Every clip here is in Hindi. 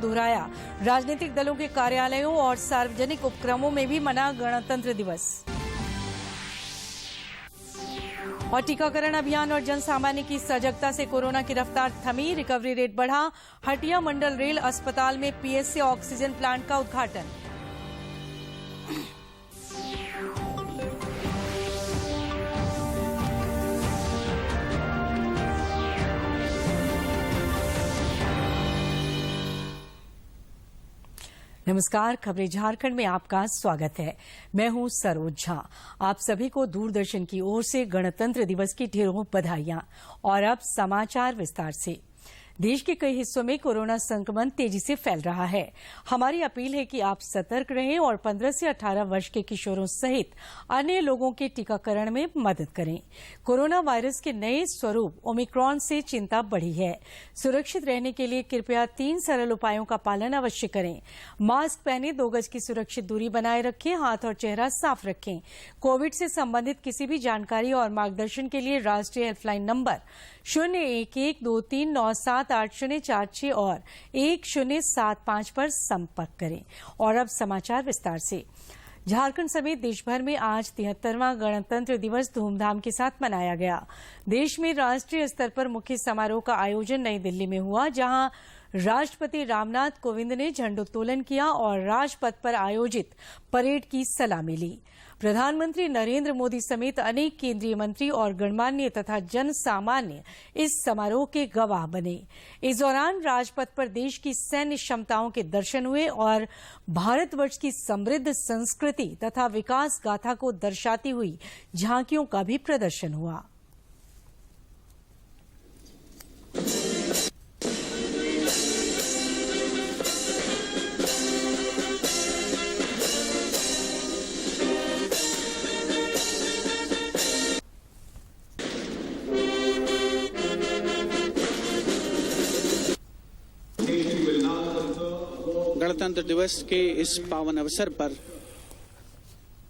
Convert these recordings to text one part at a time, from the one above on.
दोहराया। राजनीतिक दलों के कार्यालयों और सार्वजनिक उपक्रमों में भी मना गणतंत्र दिवस। और टीकाकरण अभियान और जन सामान्य की सजगता से कोरोना की रफ्तार थमी, रिकवरी रेट बढ़ा। हटिया मंडल रेल अस्पताल में पीएसए ऑक्सीजन प्लांट का उद्घाटन। नमस्कार, खबरें झारखंड में आपका स्वागत है। मैं हूं सरोज झा। आप सभी को दूरदर्शन की ओर से गणतंत्र दिवस की ढेरों बधाइयां। और अब समाचार विस्तार से। देश के कई हिस्सों में कोरोना संक्रमण तेजी से फैल रहा है। हमारी अपील है कि आप सतर्क रहें और 15 से 18 वर्ष के किशोरों सहित अन्य लोगों के टीकाकरण में मदद करें। कोरोना वायरस के नए स्वरूप ओमिक्रॉन से चिंता बढ़ी है। सुरक्षित रहने के लिए कृपया 3 सरल उपायों का पालन अवश्य करें। मास्क पहने, 2 गज की सुरक्षित दूरी बनाए रखें, हाथ और चेहरा साफ रखें। कोविड से संबंधित किसी भी जानकारी और मार्गदर्शन के लिए राष्ट्रीय हेल्पलाइन नंबर 01123978046 और 1075 पर संपर्क करें। और अब समाचार विस्तार से। झारखंड समेत देश भर में आज 73वां गणतंत्र दिवस धूमधाम के साथ मनाया गया। देश में राष्ट्रीय स्तर पर मुख्य समारोह का आयोजन नई दिल्ली में हुआ, जहां राष्ट्रपति रामनाथ कोविंद ने झंडोत्तोलन किया और राजपथ पर आयोजित परेड की सलामी ली। प्रधानमंत्री नरेंद्र मोदी समेत अनेक केंद्रीय मंत्री और गणमान्य तथा जन सामान्य इस समारोह के गवाह बने। इस दौरान राजपथ पर देश की सैन्य क्षमताओं के दर्शन हुए और भारतवर्ष की समृद्ध संस्कृति तथा विकास गाथा को दर्शाती हुई झांकियों का भी प्रदर्शन हुआ। गणतंत्र दिवस के इस पावन अवसर पर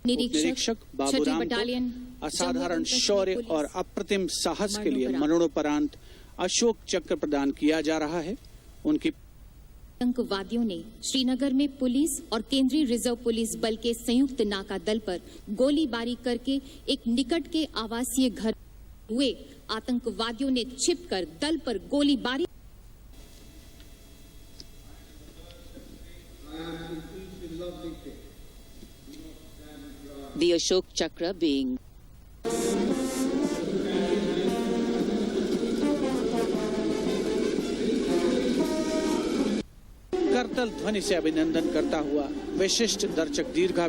निरीक्षक बाबूराम बटालियन असाधारण शौर्य और अप्रतिम साहस के लिए मरणोपरांत अशोक चक्र प्रदान किया जा रहा है। उनकी आतंकवादियों ने श्रीनगर में पुलिस और केंद्रीय रिजर्व पुलिस बल के संयुक्त नाका दल पर गोलीबारी करके एक निकट के आवासीय घर हुए आतंकवादियों ने छिपकर दल पर गोलीबारी। The Ashok Chakra being करतल ध्वनि से अभिनंदन करता हुआ विशिष्ट दर्शक दीर्घा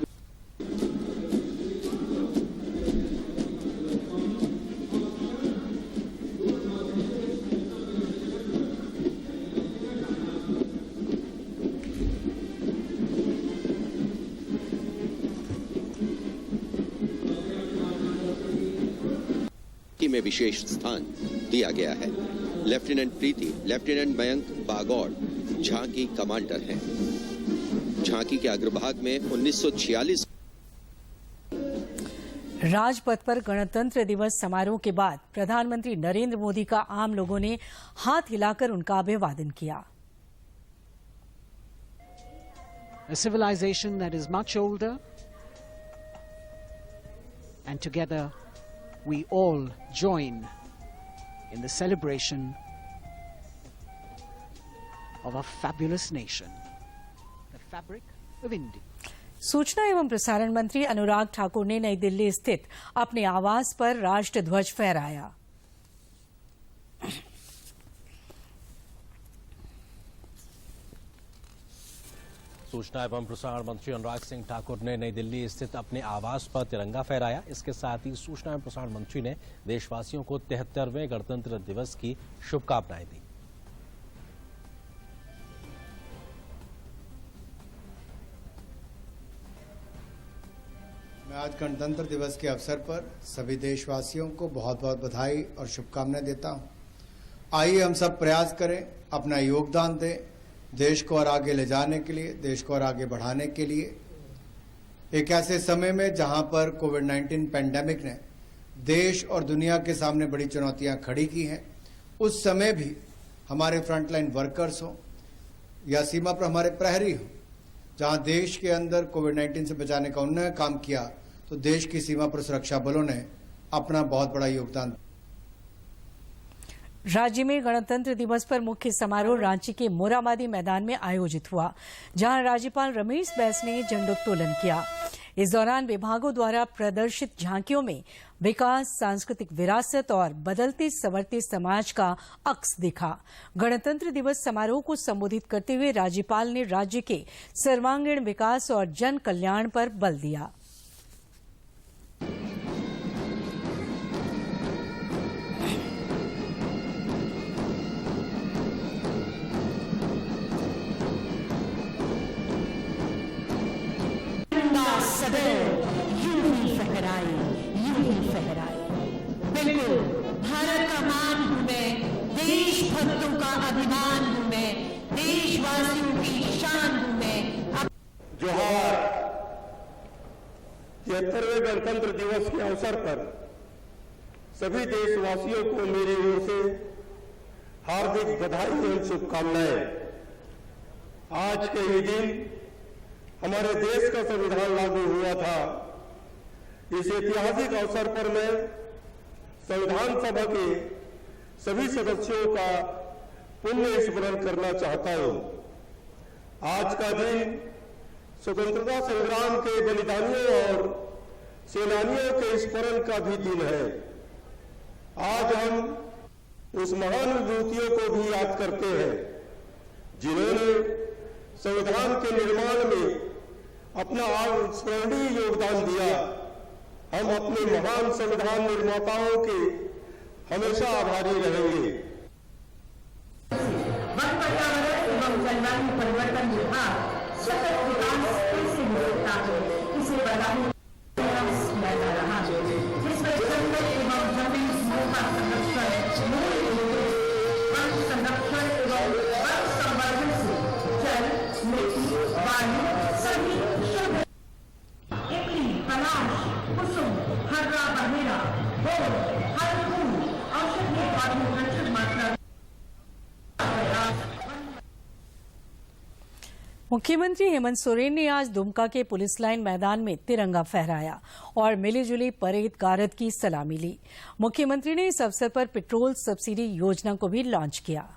में विशेष स्थान दिया गया है। लेफ्टिनेंट प्रीति, लेफ्टिनेंट मयंक बागौड़ झांकी कमांडर हैं। झांकी के अग्रभाग में 1946 राजपथ पर गणतंत्र दिवस समारोह के बाद प्रधानमंत्री नरेंद्र मोदी का आम लोगों ने हाथ हिलाकर उनका अभिवादन किया। A civilization that is much older, and together we all join in the celebration of a fabulous nation, the fabric of India. सूचना एवं प्रसारण मंत्री अनुराग ठाकुर ने नई दिल्ली स्थित अपने आवास पर राष्ट्रध्वज फहराया। सूचना एवं प्रसारण मंत्री अनुराग सिंह ठाकुर ने नई दिल्ली स्थित अपने आवास पर तिरंगा फहराया। इसके साथ ही सूचना एवं प्रसारण मंत्री ने देशवासियों को 73वें गणतंत्र दिवस की शुभकामनाएं दी। मैं आज गणतंत्र दिवस के अवसर पर सभी देशवासियों को बहुत बहुत बधाई और शुभकामनाएं देता हूं। आइए हम सब प्रयास करें, अपना योगदान दें देश को और आगे ले जाने के लिए, देश को और आगे बढ़ाने के लिए। एक ऐसे समय में जहां पर कोविड-19 पैंडेमिक ने देश और दुनिया के सामने बड़ी चुनौतियां खड़ी की हैं, उस समय भी हमारे फ्रंटलाइन वर्कर्स हों, या सीमा पर हमारे प्रहरी हो, जहां देश के अंदर कोविड-19 से बचाने का उन्होंने काम किया, तो देश की सीमा पर सुरक्षा बलों ने अपना बहुत बड़ा योगदान। राज्य में गणतंत्र दिवस पर मुख्य समारोह रांची के मोराबादी मैदान में आयोजित हुआ, जहां राज्यपाल रमेश बैस ने झंडोत्तोलन किया। इस दौरान विभागों द्वारा प्रदर्शित झांकियों में विकास, सांस्कृतिक विरासत और बदलते संवरते समाज का अक्स दिखा। गणतंत्र दिवस समारोह को संबोधित करते हुए राज्यपाल ने राज्य के सर्वांगीण विकास और जन कल्याण पर बल दिया। बिल्कुल, भारत का मान हूं मैं, देशभक्तों का अभिमान हूं मैं, देशवासियों की शान हूं मैं। जोहार। 73वें गणतंत्र दिवस के अवसर पर सभी देशवासियों को मेरी ओर से हार्दिक बधाई एवं शुभकामनाएं। आज के ही दिन हमारे देश का संविधान लागू हुआ था। इस ऐतिहासिक अवसर पर मैं संविधान सभा के सभी सदस्यों का पुण्य स्मरण करना चाहता हूं। आज का दिन स्वतंत्रता संग्राम के बलिदानियों और सेनानियों के स्मरण का भी दिन है। आज हम उस महान विभूतियों को भी याद करते हैं जिन्होंने संविधान के निर्माण में अपना अविस्मरणीय योगदान दिया। हम अपने महान संविधान निर्माताओं के हमेशा आभारी रहेंगे। वन पर्यावरण एवं जलवायु परिवर्तन विभाग सतत विकास कैसे हो सकता है, इसे बढ़ाने किया जा रहा है, जिसमें जंगल एवं जमीन समूह का संरक्षण, वन संरक्षण एवं वन संवर्धन से जल, मिट्टी, वायु सभी शुद्ध पलाश, कुसुम, हर्रा बहेरा, बोल, हर फूल, औषधीय पौधों प्रचुर मात्रा। मुख्यमंत्री हेमंत सोरेन ने आज दुमका के पुलिस लाइन मैदान में तिरंगा फहराया और मिलीजुली परेड गारद की सलामी ली। मुख्यमंत्री ने इस अवसर पर पेट्रोल सब्सिडी योजना को भी लॉन्च किया।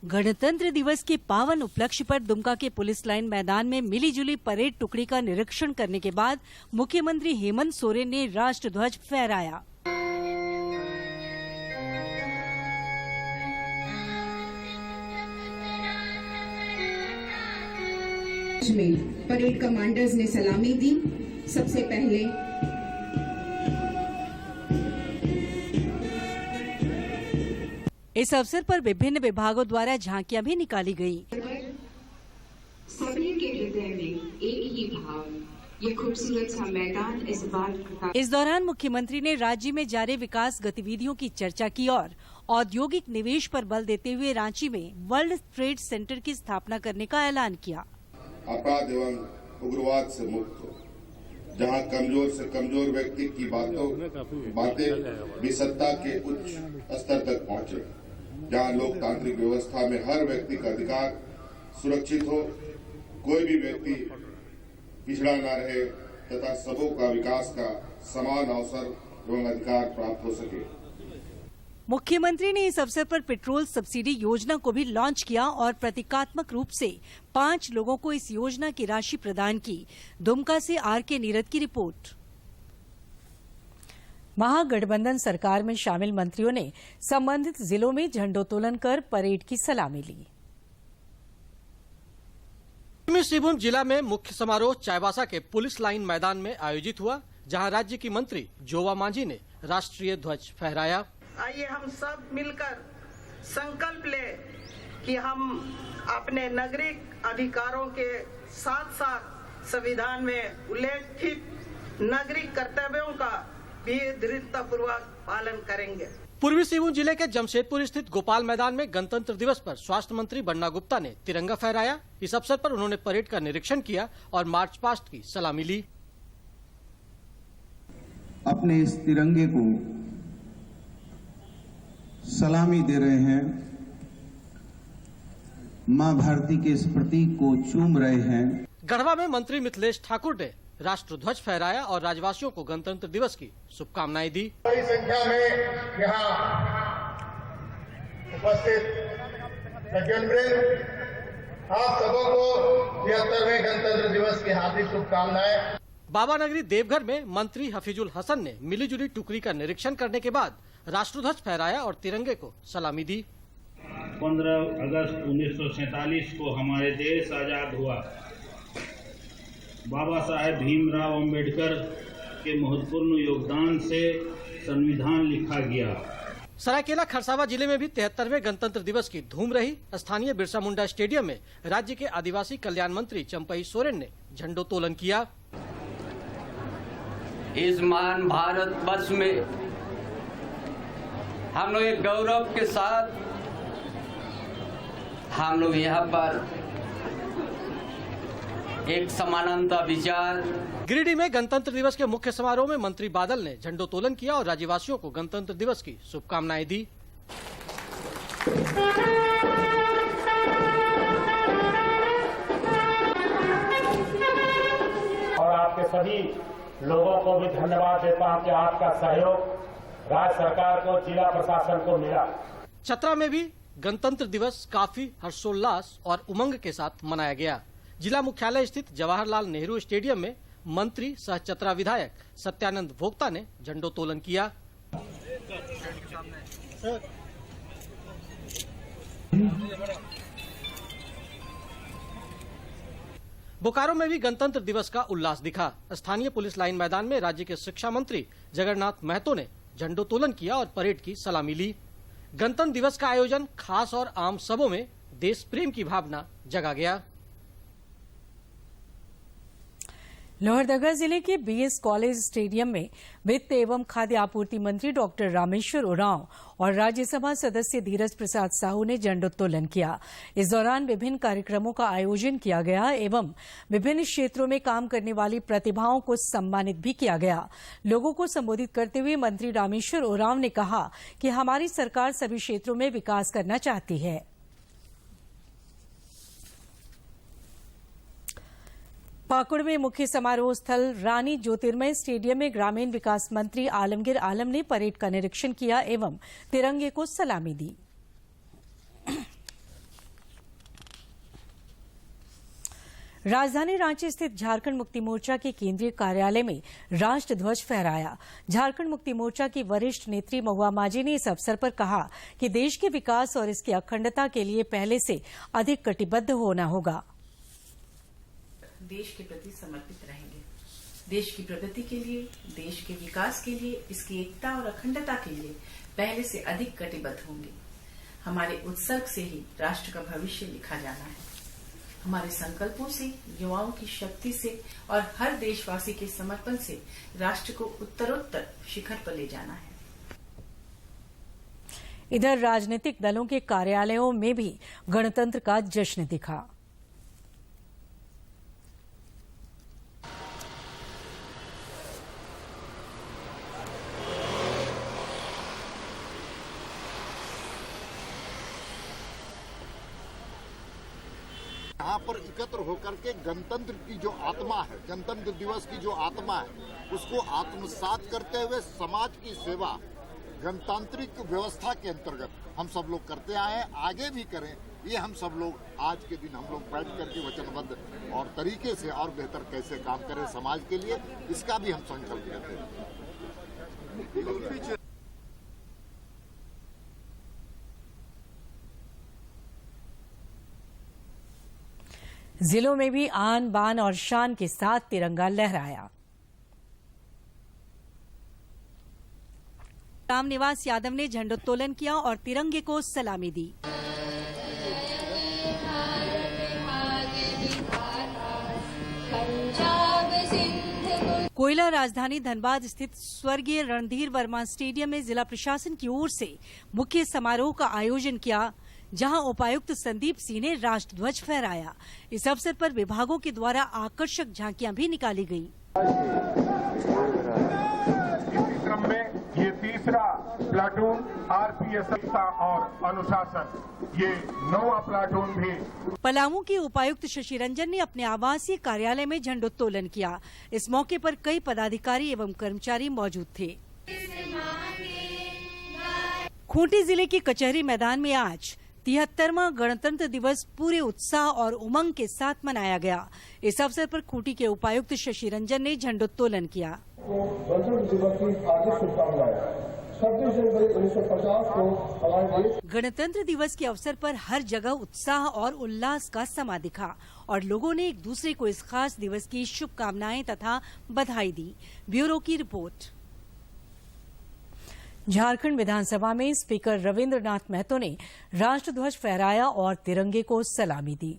गणतंत्र दिवस के पावन उपलक्ष्य पर दुमका के पुलिस लाइन मैदान में मिलीजुली परेड टुकड़ी का निरीक्षण करने के बाद मुख्यमंत्री हेमंत सोरेन ने राष्ट्रध्वज फहराया। में परेड कमांडर्स ने सलामी दी। सबसे पहले इस अवसर पर विभिन्न विभागों द्वारा झांकियां भी निकाली गयी। सभी के हृदय में एक ही भाव, ये खूबसूरत सा मैदान इस बात। इस दौरान मुख्यमंत्री ने राज्य में जारी विकास गतिविधियों की चर्चा की और औद्योगिक निवेश पर बल देते हुए रांची में वर्ल्ड ट्रेड सेंटर की स्थापना करने का ऐलान किया। अपराध एवं उग्रवाद से मुक्त हो, जहां कमजोर से कमजोर व्यक्ति की बातें भी सत्ता के उच्च स्तर तक पहुंचे, जहां लोकतांत्रिक व्यवस्था में हर व्यक्ति का अधिकार सुरक्षित हो, कोई भी व्यक्ति पिछड़ा न रहे तथा सबों का विकास का समान अवसर एवं अधिकार प्राप्त हो सके। मुख्यमंत्री ने इस अवसर पर पेट्रोल सब्सिडी योजना को भी लॉन्च किया और प्रतीकात्मक रूप से 5 लोगों को इस योजना की राशि प्रदान की। दुमका से आर.के. नीरद की रिपोर्ट। महागठबंधन सरकार में शामिल मंत्रियों ने संबंधित जिलों में झंडोत्तोलन कर परेड की सलामी ली। पश्चिमी सिंहभूम जिला में मुख्य समारोह चाईबासा के पुलिस लाइन मैदान में आयोजित हुआ, जहां राज्य की मंत्री जोवा मांझी ने राष्ट्रीय ध्वज फहराया। आइए हम सब मिलकर संकल्प ले कि हम अपने नागरिक अधिकारों के साथ साथ संविधान में उल्लेखित नागरिक कर्तव्यों का भी दृढ़तापूर्वक पालन करेंगे। पूर्वी सिंहभूम जिले के जमशेदपुर स्थित गोपाल मैदान में गणतंत्र दिवस पर स्वास्थ्य मंत्री बन्ना गुप्ता ने तिरंगा फहराया। इस अवसर पर उन्होंने परेड का निरीक्षण किया और मार्च पास्ट की सलामी ली। अपने इस तिरंगे को सलामी दे रहे हैं मां भारती के इस प्रतीक को चूम रहे हैं। गढ़वा में मंत्री मिथिलेश ठाकुर ने राष्ट्र ध्वज फहराया और राज्यवासियों को गणतंत्र दिवस की शुभकामनाएं दी। बड़ी संख्या में यहाँ उपस्थित सज्जनवृंद, आप सबों को 73वें गणतंत्र दिवस की हार्दिक शुभकामनाएं। बाबा नगरी देवघर में मंत्री हफीजुल हसन ने मिलीजुली टुकड़ी का निरीक्षण करने के बाद राष्ट्रध्वज फहराया और तिरंगे को सलामी दी। 15 अगस्त 1947 को हमारे देश आजाद हुआ। बाबा साहेब भीमराव अंबेडकर के महत्वपूर्ण योगदान से संविधान लिखा गया। सरायकेला खरसावां जिले में भी 73वें गणतंत्र दिवस की धूम रही। स्थानीय बिरसा मुंडा स्टेडियम में राज्य के आदिवासी कल्याण मंत्री चंपई सोरेन ने झंडोत्तोलन किया। इस महान भारत वर्ष में हम लोग एक गौरव के साथ हम लोग यहाँ पर एक समानांतर विचार। गिरिडीह में गणतंत्र दिवस के मुख्य समारोह में मंत्री बादल ने झंडोत्तोलन किया और राज्यवासियों को गणतंत्र दिवस की शुभकामनाएं दी। और आपके सभी लोगों को भी धन्यवाद देता हूं कि आपका सहयोग राज्य सरकार को, जिला प्रशासन को मिला। चतरा में भी गणतंत्र दिवस काफी हर्षोल्लास और उमंग के साथ मनाया गया। जिला मुख्यालय स्थित जवाहरलाल नेहरू स्टेडियम में मंत्री सह चतरा विधायक सत्यानंद भोक्ता ने झंडोत्तोलन किया। बोकारो में भी गणतंत्र दिवस का उल्लास दिखा। स्थानीय पुलिस लाइन मैदान में राज्य के शिक्षा मंत्री जगन्नाथ महतो ने झंडोत्तोलन किया और परेड की सलामी ली। गणतंत्र दिवस का आयोजन खास और आम सबों में देश प्रेम की भावना जगा गया। लोहरदगा जिले के बीएस कॉलेज स्टेडियम में वित्त एवं खाद्य आपूर्ति मंत्री डॉक्टर रामेश्वर उरांव और राज्यसभा सदस्य धीरज प्रसाद साहू ने झंडोत्तोलन किया। इस दौरान विभिन्न कार्यक्रमों का आयोजन किया गया एवं विभिन्न क्षेत्रों में काम करने वाली प्रतिभाओं को सम्मानित भी किया गया। लोगों को संबोधित करते हुए मंत्री रामेश्वर उरांव ने कहा कि हमारी सरकार सभी क्षेत्रों में विकास करना चाहती है। पाकुड़ में मुख्य समारोह स्थल रानी ज्योतिर्मय स्टेडियम में ग्रामीण विकास मंत्री आलमगीर आलम ने परेड का निरीक्षण किया एवं तिरंगे को सलामी दी। राजधानी रांची स्थित झारखंड मुक्ति मोर्चा के केंद्रीय कार्यालय में राष्ट्र ध्वज फहराया। झारखंड मुक्ति मोर्चा की वरिष्ठ नेत्री महुआ माझी ने इस अवसर पर कहा कि देश के विकास और इसकी अखंडता के लिए पहले से अधिक कटिबद्ध होना होगा। देश के प्रति समर्पित रहेंगे। देश की प्रगति के लिए, देश के विकास के लिए, इसकी एकता और अखंडता के लिए पहले से अधिक कटिबद्ध होंगे। हमारे उत्सर्ग से ही राष्ट्र का भविष्य लिखा जाना है। हमारे संकल्पों से, युवाओं की शक्ति से और हर देशवासी के समर्पण से राष्ट्र को उत्तरोत्तर शिखर पर ले जाना है। इधर राजनीतिक दलों के कार्यालयों में भी गणतंत्र का जश्न दिखा। यहाँ पर एकत्र होकर के गणतंत्र की जो आत्मा है, गणतंत्र दिवस की जो आत्मा है, उसको आत्मसात करते हुए समाज की सेवा गणतांत्रिक व्यवस्था के अंतर्गत हम सब लोग करते आए हैं, आगे भी करें। ये हम सब लोग आज के दिन हम लोग बैठ करके वचनबद्ध और तरीके से और बेहतर कैसे काम करें समाज के लिए, इसका भी हम संकल्प लेते हैं। जिलों में भी आन बान और शान के साथ तिरंगा लहराया। रामनिवास यादव ने झंडोत्तोलन किया और तिरंगे को सलामी दी। कोयला राजधानी धनबाद स्थित स्वर्गीय रणधीर वर्मा स्टेडियम में जिला प्रशासन की ओर से मुख्य समारोह का आयोजन किया, जहां उपायुक्त संदीप सिंह ने राष्ट्र ध्वज फहराया। इस अवसर पर विभागों के द्वारा आकर्षक झांकियां भी निकाली गयी। इसी क्रम में ये तीसरा प्लाटून आरपीएफ और अनुशासन, ये 9वां प्लाटून भी। पलामू के उपायुक्त शशि रंजन ने अपने आवासीय कार्यालय में झंडोत्तोलन किया। इस मौके पर कई पदाधिकारी एवं कर्मचारी मौजूद थे। खूंटी जिले के कचहरी मैदान में आज 73वां गणतंत्र दिवस पूरे उत्साह और उमंग के साथ मनाया गया। इस अवसर पर खूंटी के उपायुक्त शशि रंजन ने झंडोत्तोलन किया। गणतंत्र दिवस के अवसर पर हर जगह उत्साह और उल्लास का समा दिखा और लोगों ने एक दूसरे को इस खास दिवस की शुभकामनाएं तथा बधाई दी। ब्यूरो की रिपोर्ट। झारखंड विधानसभा में स्पीकर रविंद्रनाथ महतो ने राष्ट्रध्वज फहराया और तिरंगे को सलामी दी।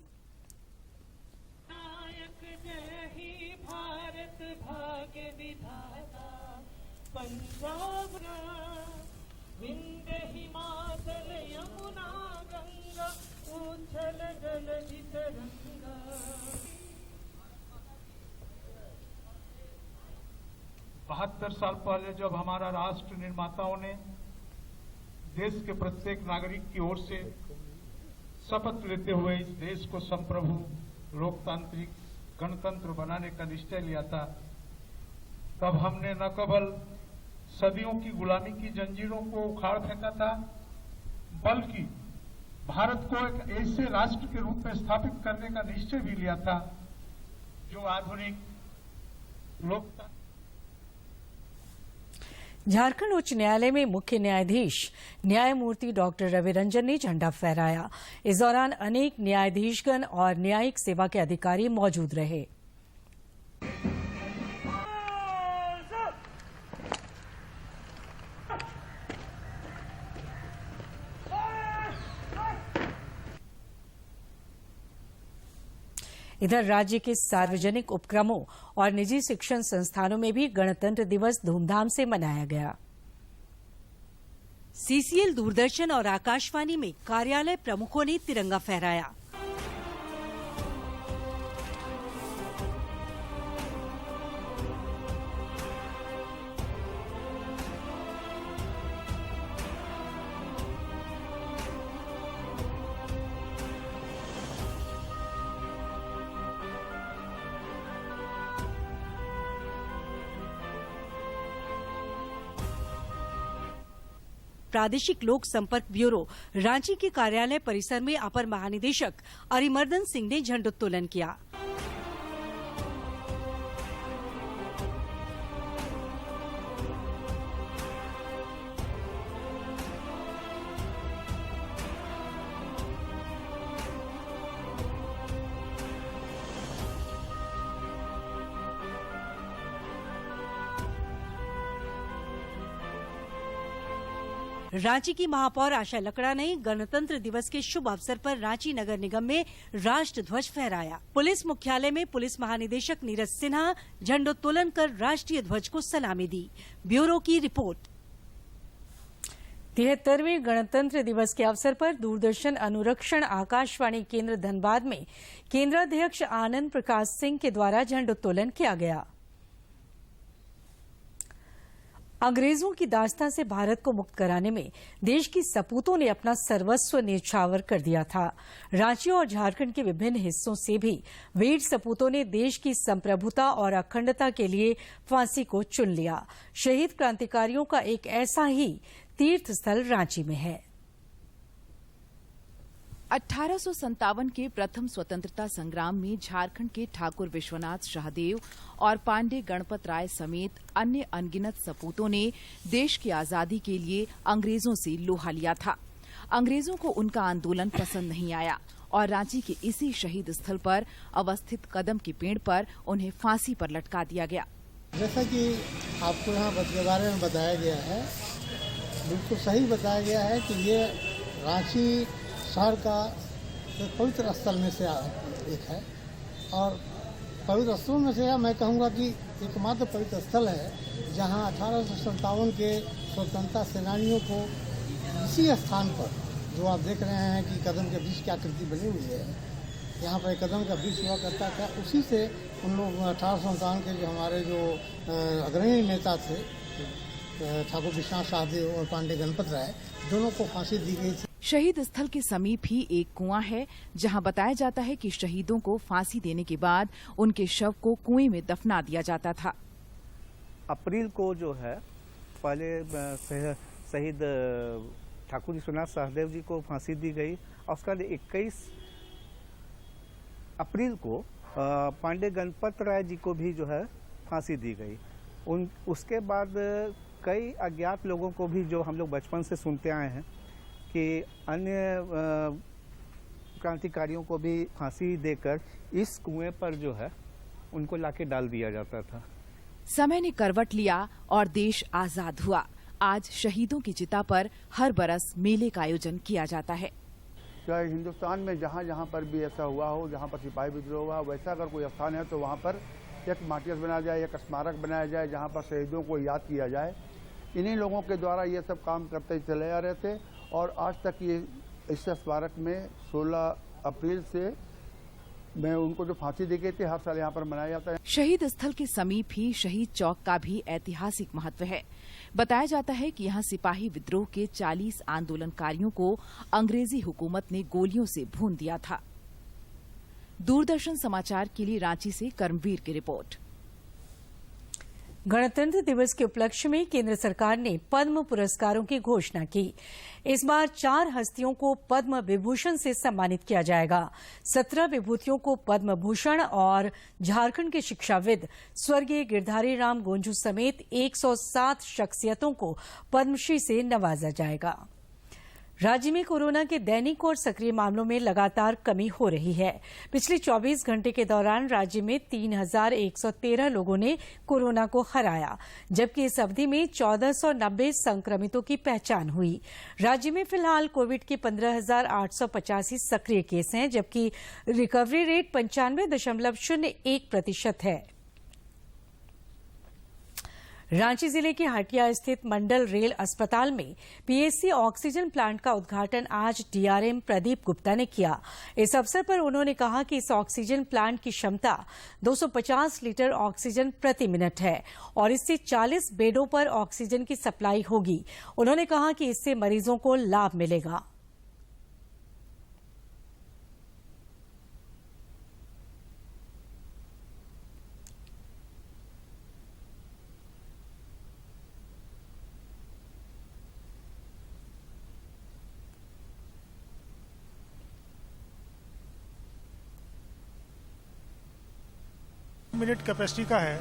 बहत्तर साल पहले जब हमारा राष्ट्र निर्माताओं ने देश के प्रत्येक नागरिक की ओर से शपथ लेते हुए इस देश को संप्रभु लोकतांत्रिक गणतंत्र बनाने का निश्चय लिया था, तब हमने न केवल सदियों की गुलामी की जंजीरों को उखाड़ फेंका था, बल्कि भारत को एक ऐसे राष्ट्र के रूप में स्थापित करने का निश्चय भी लिया था जो आधुनिक लोकतंत्र। झारखंड उच्च न्यायालय में मुख्य न्यायाधीश न्यायमूर्ति डॉक्टर रवि रंजन ने झंडा फहराया। इस दौरान अनेक न्यायाधीशगण और न्यायिक सेवा के अधिकारी मौजूद रहे। इधर राज्य के सार्वजनिक उपक्रमों और निजी शिक्षण संस्थानों में भी गणतंत्र दिवस धूमधाम से मनाया गया। सीसीएल, दूरदर्शन और आकाशवाणी में कार्यालय प्रमुखों ने तिरंगा फहराया। प्रादेशिक लोक संपर्क ब्यूरो रांची के कार्यालय परिसर में अपर महानिदेशक अरिमर्दन सिंह ने झंडोत्तोलन किया। रांची की महापौर आशा लकड़ा ने गणतंत्र दिवस के शुभ अवसर पर रांची नगर निगम में राष्ट्रध्वज फहराया। पुलिस मुख्यालय में पुलिस महानिदेशक नीरज सिन्हा झंडोत्तोलन कर राष्ट्रीय ध्वज को सलामी दी। ब्यूरो की रिपोर्ट। 73वें गणतंत्र दिवस के अवसर पर दूरदर्शन अनुरक्षण आकाशवाणी केंद्र धनबाद में केंद्राध्यक्ष आनंद प्रकाश सिंह के द्वारा झंडोत्तोलन किया गया। अंग्रेजों की दास्तां से भारत को मुक्त कराने में देश की सपूतों ने अपना सर्वस्व न्यौछावर कर दिया था। रांची और झारखंड के विभिन्न हिस्सों से भी वीर सपूतों ने देश की संप्रभुता और अखंडता के लिए फांसी को चुन लिया। शहीद क्रांतिकारियों का एक ऐसा ही तीर्थ स्थल रांची में है। 1857 के प्रथम स्वतंत्रता संग्राम में झारखंड के ठाकुर विश्वनाथ शाहदेव और पांडे गणपत राय समेत अन्य अनगिनत सपूतों ने देश की आजादी के लिए अंग्रेजों से लोहा लिया था। अंग्रेजों को उनका आंदोलन पसंद नहीं आया और रांची के इसी शहीद स्थल पर अवस्थित कदम के पेड़ पर उन्हें फांसी पर लटका दिया गया। जैसा कि आपको यहाँ के बारे में बताया गया है, बिल्कुल सही बताया गया है कि ये रांची शहर का एक पवित्र स्थल में से एक है और पवित्र स्थलों में से मैं कहूँगा कि एकमात्र पवित्र स्थल है जहाँ 1857 के स्वतंत्रता सेनानियों को इसी स्थान पर, जो आप देख रहे हैं कि कदम के वृक्ष की आकृति बनी हुई है, यहाँ पर कदम का वृक्ष हुआ करता था, उसी से उन लोग 1857 के जो हमारे जो अग्रणी नेता थे ठाकुर विश्वनाथ शाहदेव और पांडे गणपत राय दोनों को फांसी दी गई थी। शहीद स्थल के समीप ही एक कुआं है जहां बताया जाता है कि शहीदों को फांसी देने के बाद उनके शव को कुएं में दफना दिया जाता था। अप्रैल को जो है पहले शहीद ठाकुर विश्वनाथ शाहदेव जी को फांसी दी गई और उसके बाद 21 अप्रैल को पांडे गणपत राय जी को भी जो है फांसी दी गई। उसके बाद कई अज्ञात लोगों को भी, जो हम लोग बचपन से सुनते आए हैं कि अन्य क्रांतिकारियों को भी फांसी देकर इस कुएं पर जो है उनको लाके डाल दिया जाता था। समय ने करवट लिया और देश आजाद हुआ। आज शहीदों की चिता पर हर बरस मेले का आयोजन किया जाता है। चाहे हिंदुस्तान में जहाँ जहाँ पर भी ऐसा हुआ हो, जहाँ पर सिपाही विद्रोह हुआ, वैसा अगर कोई स्थान है तो वहाँ पर एक मार्टियर्स बनाया जाए, एक स्मारक बनाया जाए जहाँ पर शहीदों को याद किया जाए। इन्हीं लोगों के द्वारा ये सब काम करते चले आ रहे थे और आज तक ये इस स्मारक में 16 अप्रैल से मैं उनको जो फांसी दी गई थी हर साल यहाँ पर मनाया जाता है। शहीद स्थल के समीप ही शहीद चौक का भी ऐतिहासिक महत्व है। बताया जाता है कि यहाँ सिपाही विद्रोह के 40 आंदोलनकारियों को अंग्रेजी हुकूमत ने गोलियों से भून दिया था। दूरदर्शन समाचार के लिए रांची से कर्मवीर की रिपोर्ट। गणतंत्र दिवस के उपलक्ष्य में केंद्र सरकार ने पद्म पुरस्कारों की घोषणा की। इस बार 4 हस्तियों को पद्म विभूषण से सम्मानित किया जाएगा। 17 विभूतियों को पद्म भूषण और झारखंड के शिक्षाविद स्वर्गीय गिरधारी राम गोंझू समेत 107 शख्सियतों को पद्मश्री से नवाजा जाएगा। राज्य में कोरोना के दैनिक और सक्रिय मामलों में लगातार कमी हो रही है। पिछले 24 घंटे के दौरान राज्य में 3113 लोगों ने कोरोना को हराया, जबकि इस अवधि में 1490 संक्रमितों की पहचान हुई। राज्य में फिलहाल कोविड के 15,885 सक्रिय केस हैं, जबकि रिकवरी रेट 95.01% है। रांची जिले के हटिया स्थित मंडल रेल अस्पताल में पीएससी ऑक्सीजन प्लांट का उद्घाटन आज डीआरएम प्रदीप गुप्ता ने किया। इस अवसर पर उन्होंने कहा कि इस ऑक्सीजन प्लांट की क्षमता 250 लीटर ऑक्सीजन प्रति मिनट है और इससे 40 बेडों पर ऑक्सीजन की सप्लाई होगी। उन्होंने कहा कि इससे मरीजों को लाभ मिलेगा। मिनट कैपेसिटी का है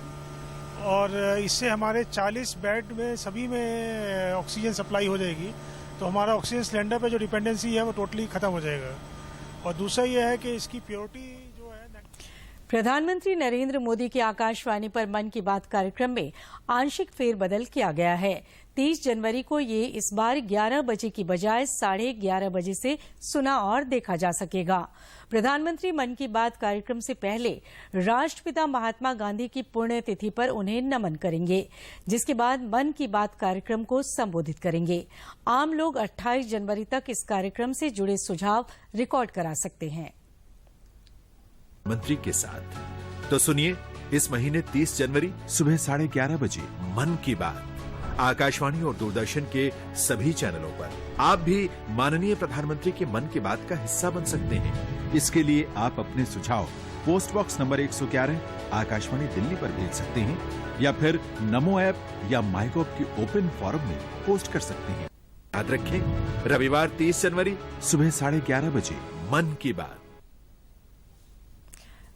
और इससे हमारे 40 बेड में सभी में ऑक्सीजन सप्लाई हो जाएगी, तो हमारा ऑक्सीजन सिलेंडर पे जो डिपेंडेंसी है वो टोटली खत्म हो जाएगा। और दूसरा ये है कि इसकी प्योरिटी जो है। प्रधानमंत्री नरेंद्र मोदी के आकाशवाणी पर मन की बात कार्यक्रम में आंशिक फेरबदल किया गया है। 30 जनवरी को ये इस बार 11 बजे की बजाय 11:30 बजे से सुना और देखा जा सकेगा। प्रधानमंत्री मन की बात कार्यक्रम से पहले राष्ट्रपिता महात्मा गांधी की पुण्यतिथि पर उन्हें नमन करेंगे, जिसके बाद मन की बात कार्यक्रम को संबोधित करेंगे। आम लोग 28 जनवरी तक इस कार्यक्रम से जुड़े सुझाव रिकॉर्ड करा सकते हैं। मंत्री के साथ तो सुनिए इस महीने 30 जनवरी सुबह 11:30 बजे मन की बात आकाशवाणी और दूरदर्शन के सभी चैनलों पर। आप भी माननीय प्रधानमंत्री के मन की बात का हिस्सा बन सकते हैं। इसके लिए आप अपने सुझाव post box number 111 Akashvani Delhi पर भेज सकते हैं या फिर नमो ऐप या माईगॉव की ओपन फोरम में पोस्ट कर सकते हैं। याद रखें, रविवार 30 जनवरी सुबह 11:30 बजे मन की बात।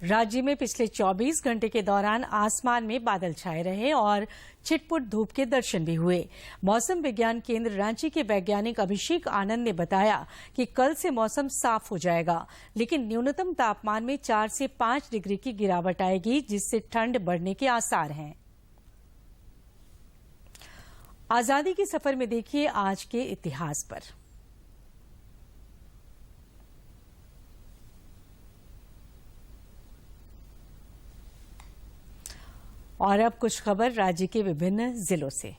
राज्य में पिछले 24 घंटे के दौरान आसमान में बादल छाए रहे और छिटपुट धूप के दर्शन भी हुए। मौसम विज्ञान केंद्र रांची के वैज्ञानिक अभिषेक आनंद ने बताया कि कल से मौसम साफ हो जाएगा, लेकिन न्यूनतम तापमान में 4 से 5 डिग्री की गिरावट आएगी, जिससे ठंड बढ़ने के आसार हैं। आजादी के सफर में देखिए आज के इतिहास पर। और अब कुछ खबर राज्य के विभिन्न जिलों से।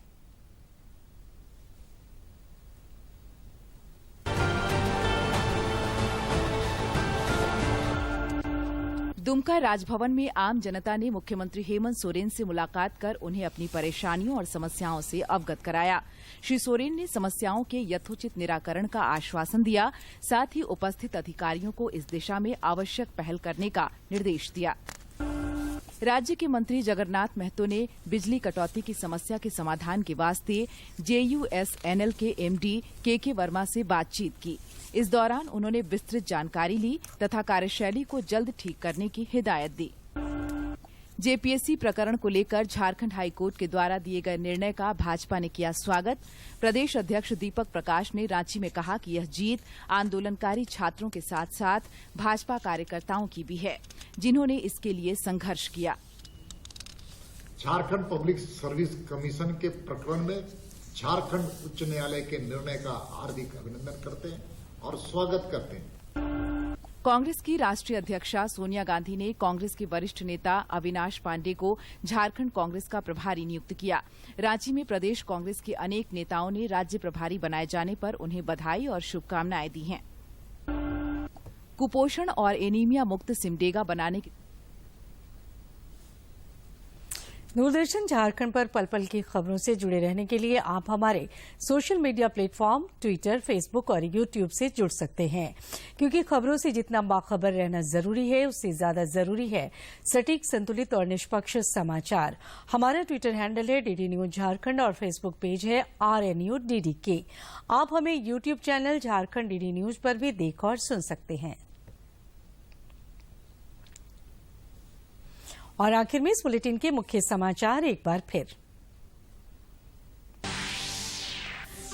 दुमका राजभवन में आम जनता ने मुख्यमंत्री हेमंत सोरेन से मुलाकात कर उन्हें अपनी परेशानियों और समस्याओं से अवगत कराया। श्री सोरेन ने समस्याओं के यथोचित निराकरण का आश्वासन दिया, साथ ही उपस्थित अधिकारियों को इस दिशा में आवश्यक पहल करने का निर्देश दिया। राज्य के मंत्री जगन्नाथ महतो ने बिजली कटौती की समस्या के समाधान के वास्ते JUSNL के MD KK वर्मा से बातचीत की। इस दौरान उन्होंने विस्तृत जानकारी ली तथा कार्यशैली को जल्द ठीक करने की हिदायत दी। JPSC प्रकरण को लेकर झारखंड हाईकोर्ट के द्वारा दिए गए निर्णय का भाजपा ने किया स्वागत। प्रदेश अध्यक्ष दीपक प्रकाश ने रांची में कहा कि यह जीत आंदोलनकारी छात्रों के साथ साथ भाजपा कार्यकर्ताओं की भी है, जिन्होंने इसके लिए संघर्ष किया। झारखंड पब्लिक सर्विस कमीशन के प्रकरण में झारखंड उच्च न्यायालय के निर्णय का हार्दिक अभिनंदन करते हैं और स्वागत करते हैं। कांग्रेस की राष्ट्रीय अध्यक्षा सोनिया गांधी ने कांग्रेस के वरिष्ठ नेता अविनाश पांडे को झारखंड कांग्रेस का प्रभारी नियुक्त किया। रांची में प्रदेश कांग्रेस के अनेक नेताओं ने राज्य प्रभारी बनाए जाने पर उन्हें बधाई और शुभकामनाएं दी हैं। कुपोषण और एनीमिया मुक्त सिमडेगा बनाने दूरदर्शन झारखंड पर पल पल की खबरों से जुड़े रहने के लिए आप हमारे social media platform Twitter, Facebook और यूट्यूब से जुड़ सकते हैं, क्योंकि खबरों से जितना बाखबर रहना जरूरी है, उससे ज्यादा जरूरी है सटीक, संतुलित और निष्पक्ष समाचार। हमारा ट्विटर हैंडल है DD न्यूज झारखंड और फेसबुक पेज है RNU DDK। आप हमें YouTube channel Jharkhand DD news पर भी देख और सुन सकते हैं। और आखिर में इस बुलेटिन के मुख्य समाचार एक बार फिर।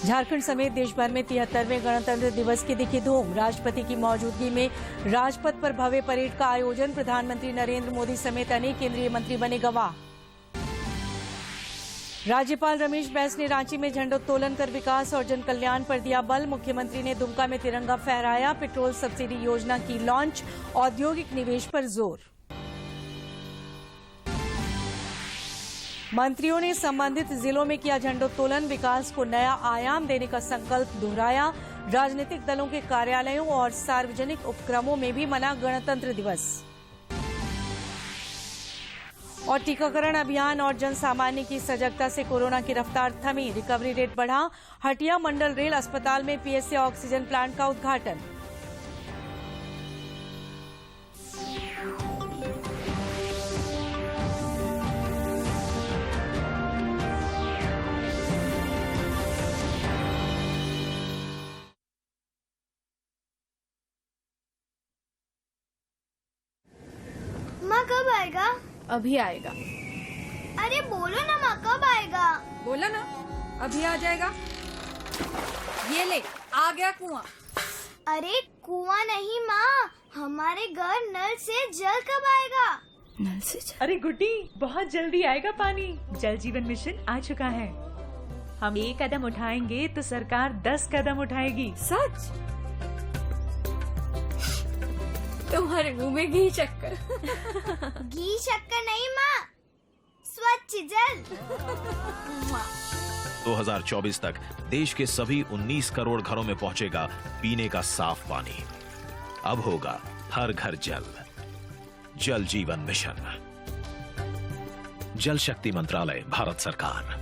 झारखंड समेत देश भर में 73वें गणतंत्र दिवस की दिखी धूम। राष्ट्रपति की मौजूदगी में राजपथ पर भव्य परेड का आयोजन। प्रधानमंत्री नरेंद्र मोदी समेत अनेक केंद्रीय मंत्री बने गवाह। राज्यपाल रमेश बैस ने रांची में झंडोत्तोलन कर विकास और जन कल्याण पर दिया बल। मुख्यमंत्री ने दुमका में तिरंगा फहराया। पेट्रोल सब्सिडी योजना की लॉन्च। औद्योगिक निवेश पर जोर। मंत्रियों ने संबंधित जिलों में किया झंडोत्तोलन। विकास को नया आयाम देने का संकल्प दोहराया। राजनीतिक दलों के कार्यालयों और सार्वजनिक उपक्रमों में भी मना गणतंत्र दिवस। और टीकाकरण अभियान और जन सामान्य की सजगता से कोरोना की रफ्तार थमी। रिकवरी रेट बढ़ा। हटिया मंडल रेल अस्पताल में PSA ऑक्सीजन प्लांट का उद्घाटन। माँ कब आएगा? अभी आएगा। अरे बोलो ना माँ, कब आएगा? बोला ना, अभी आ जाएगा। ये ले, आ गया कुआं। अरे कुआं नहीं माँ, हमारे घर नल से जल कब आएगा? नल से जल? अरे गुड्डी, बहुत जल्दी आएगा पानी। जल जीवन मिशन आ चुका है। हम 1 कदम उठाएंगे तो सरकार 10 कदम उठाएगी। सच? तुम्हारे मुंह में घी शक्कर। घी शक्कर नहीं माँ, स्वच्छ जल। 2024 तक देश के सभी 19 करोड़ घरों में पहुंचेगा पीने का साफ पानी। अब होगा हर घर जल। जल जीवन मिशन, जल शक्ति मंत्रालय, भारत सरकार।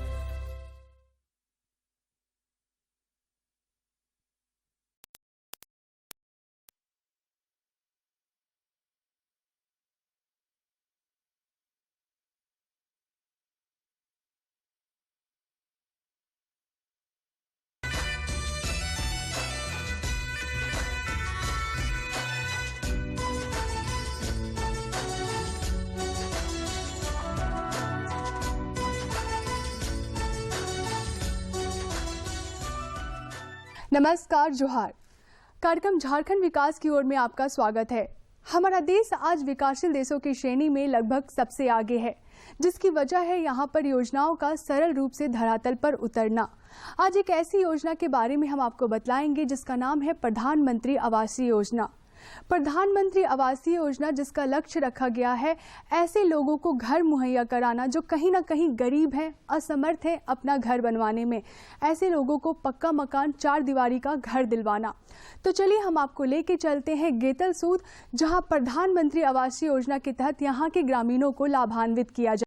नमस्कार, जोहार। कार्यक्रम झारखंड विकास की ओर में आपका स्वागत है। हमारा देश आज विकासशील देशों की श्रेणी में लगभग सबसे आगे है, जिसकी वजह है यहाँ पर योजनाओं का सरल रूप से धरातल पर उतरना। आज एक ऐसी योजना के बारे में हम आपको बतलाएंगे जिसका नाम है प्रधानमंत्री आवासीय योजना। प्रधानमंत्री आवासीय योजना, जिसका लक्ष्य रखा गया है ऐसे लोगों को घर मुहैया कराना जो कहीं ना कहीं गरीब हैं, असमर्थ हैं अपना घर बनवाने में, ऐसे लोगों को पक्का मकान, 4 दीवारी का घर दिलवाना। तो चलिए हम आपको लेके चलते हैं गेतल सूद, जहां प्रधानमंत्री आवासीय योजना के तहत यहां के ग्रामीणों को लाभान्वित किया जाए।